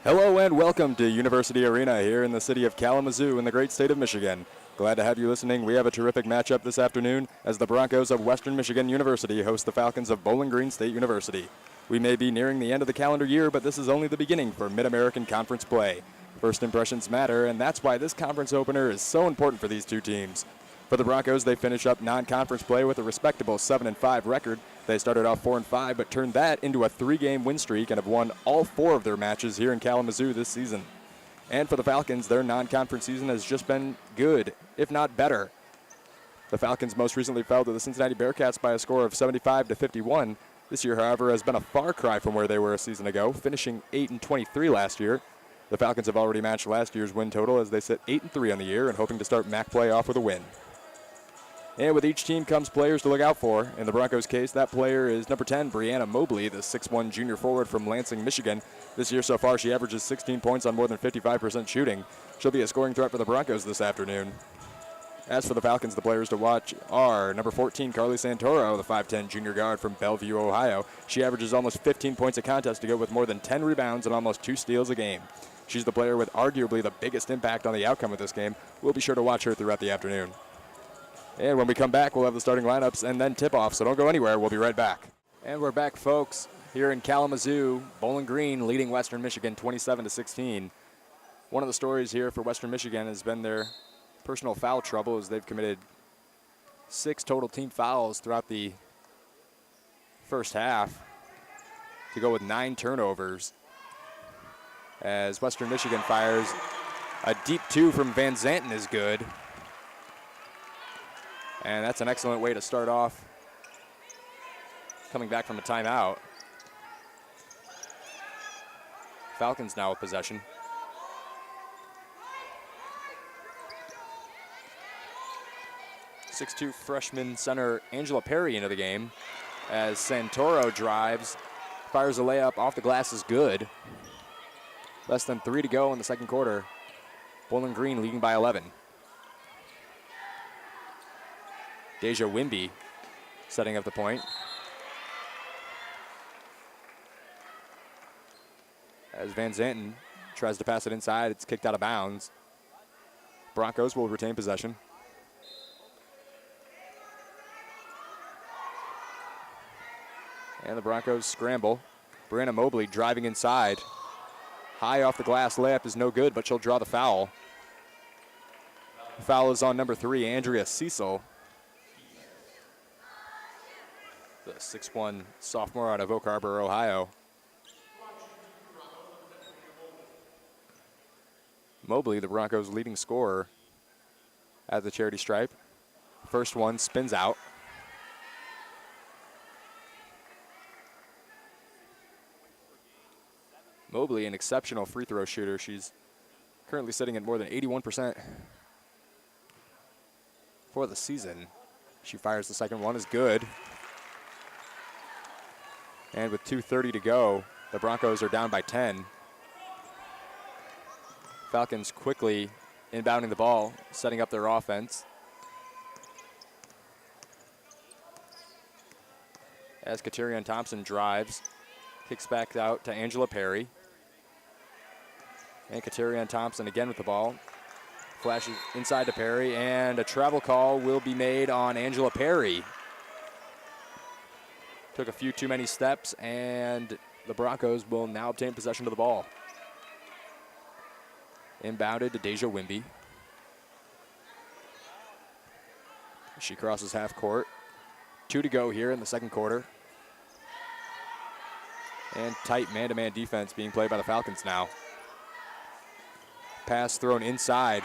Hello and welcome to University Arena here in the city of Kalamazoo in the great state of Michigan. Glad to have you listening. We have a terrific matchup this afternoon as the Broncos of Western Michigan University host the Falcons of Bowling Green State University. We may be nearing the end of the calendar year, but this is only the beginning for Mid-American Conference play. First impressions matter, and that's why this conference opener is so important for these two teams. For the Broncos, they finish up non-conference play with a respectable 7-5 record. They started off 4-5, but turned that into a 3-game win streak and have won all 4 of their matches here in Kalamazoo this season. And for the Falcons, their non-conference season has just been good, if not better. The Falcons most recently fell to the Cincinnati Bearcats by a score of 75-51. This year, however, has been a far cry from where they were a season ago, finishing 8-23 last year. The Falcons have already matched last year's win total as they sit 8-3 on the year and hoping to start MAC play off with a win. And with each team comes players to look out for. In the Broncos' case, that player is number 10, Brianna Mobley, the 6'1 junior forward from Lansing, Michigan. This year so far, she averages 16 points on more than 55% shooting. She'll be a scoring threat for the Broncos this afternoon. As for the Falcons, the players to watch are number 14, Carly Santoro, the 5'10 junior guard from Bellevue, Ohio. She averages almost 15 points a contest to go with more than 10 rebounds and almost 2 steals a game. She's the player with arguably the biggest impact on the outcome of this game. We'll be sure to watch her throughout the afternoon. And when we come back, we'll have the starting lineups and then tip-off, so don't go anywhere. We'll be right back. And we're back, folks, here in Kalamazoo. Bowling Green leading Western Michigan 27-16. One of the stories here for Western Michigan has been their personal foul trouble as they've committed 6 total team fouls throughout the first half to go with 9 turnovers. As Western Michigan fires a deep 2 from Van Zanten is good. And that's an excellent way to start off coming back from a timeout. Falcons now with possession. .6'2 freshman center Angela Perry into the game as Santoro drives, fires a layup off the glass is good. Less than 3 to go in the second quarter. Bowling Green leading by 11. Deja Wimby setting up the point. As Van Zanten tries to pass it inside, it's kicked out of bounds. Broncos will retain possession. And the Broncos scramble. Brianna Mobley driving inside. High off the glass layup is no good, but she'll draw the foul. The foul is on number 3, Andrea Cecil. The 6'1 sophomore out of Oak Harbor, Ohio. Mobley, the Broncos' leading scorer at the charity stripe. First one spins out. Mobley, an exceptional free throw shooter. She's currently sitting at more than 81% for the season. She fires the second one, is good. And with 2:30 to go, the Broncos are down by 10. Falcons quickly inbounding the ball, setting up their offense. As Katerian Thompson drives, kicks back out to Angela Perry. And Katerian Thompson again with the ball. Flashes inside to Perry, and a travel call will be made on Angela Perry. Took a few too many steps, and the Broncos will now obtain possession of the ball. Inbounded to Deja Wimby. She crosses half court. 2 to go here in the second quarter. And tight man-to-man defense being played by the Falcons now. Pass thrown inside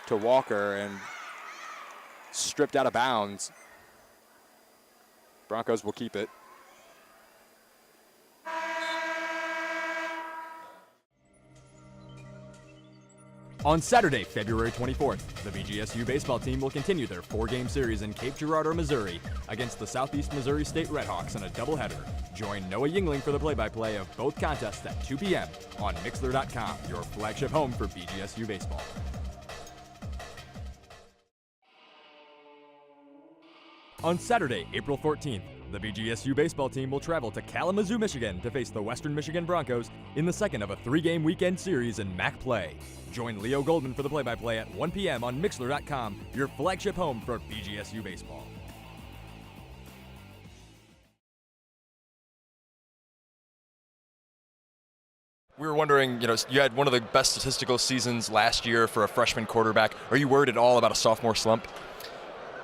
to Walker and stripped out of bounds. Broncos will keep it. On Saturday, February 24th, the BGSU baseball team will continue their 4-game series in Cape Girardeau, Missouri against the Southeast Missouri State Redhawks in a doubleheader. Join Noah Yingling for the play-by-play of both contests at 2 p.m. on Mixler.com, your flagship home for BGSU baseball. On Saturday, April 14th, The BGSU baseball team will travel to Kalamazoo, Michigan to face the Western Michigan Broncos in the second of a 3-game weekend series in MAC play. Join Leo Goldman for the play-by-play at 1 p.m. on Mixler.com, your flagship home for BGSU baseball. We were wondering, you had one of the best statistical seasons last year for a freshman quarterback. Are you worried at all about a sophomore slump?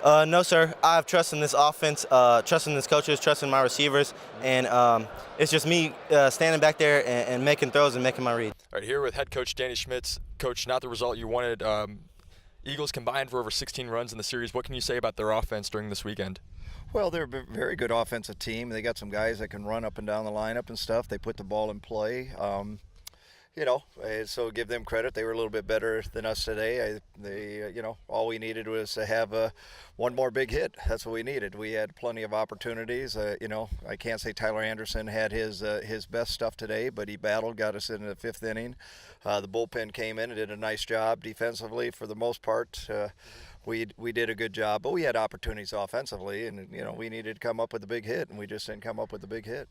No, sir. I have trust in this offense, trust in this coaches, trust in my receivers, and it's just me standing back there and making throws and making my read. All right, here with head coach Danny Schmitz. Coach, not the result you wanted. Eagles combined for over 16 runs in the series. What can you say about their offense during this weekend? Well, they're a very good offensive team. They got some guys that can run up and down the lineup and stuff. They put the ball in play. So give them credit. They were a little bit better than us today. All we needed was to have one more big hit. That's what we needed. We had plenty of opportunities. I can't say Tyler Anderson had his best stuff today, but he battled, got us into the 5th inning. The bullpen came in and did a nice job defensively for the most part. We did a good job, but we had opportunities offensively, and we needed to come up with a big hit, and we just didn't come up with a big hit.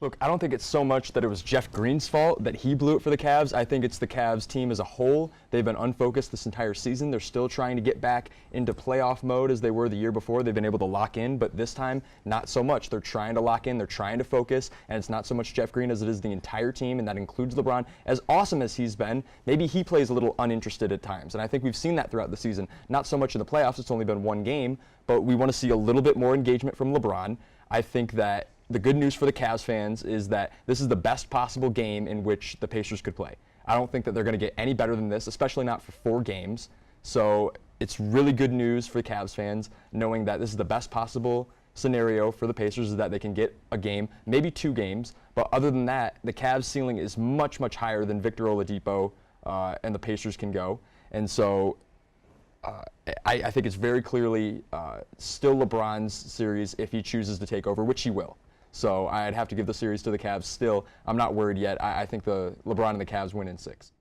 Look, I don't think it's so much that it was Jeff Green's fault that he blew it for the Cavs. I think it's the Cavs team as a whole. They've been unfocused this entire season. They're still trying to get back into playoff mode as they were the year before. They've been able to lock in, but this time, not so much. They're trying to lock in. They're trying to focus, and it's not so much Jeff Green as it is the entire team, and that includes LeBron. As awesome as he's been, maybe he plays a little uninterested at times, and I think we've seen that throughout the season. Not so much in the playoffs. It's only been one game, but we want to see a little bit more engagement from LeBron. I think that the good news for the Cavs fans is that this is the best possible game in which the Pacers could play. I don't think that they're going to get any better than this, especially not for 4 games. So it's really good news for the Cavs fans, knowing that this is the best possible scenario for the Pacers, is that they can get a game, maybe 2 games. But other than that, the Cavs' ceiling is much, much higher than Victor Oladipo and the Pacers can go. And so I think it's very clearly still LeBron's series if he chooses to take over, which he will. So I'd have to give the series to the Cavs still. I'm not worried yet. I think the LeBron and the Cavs win in 6.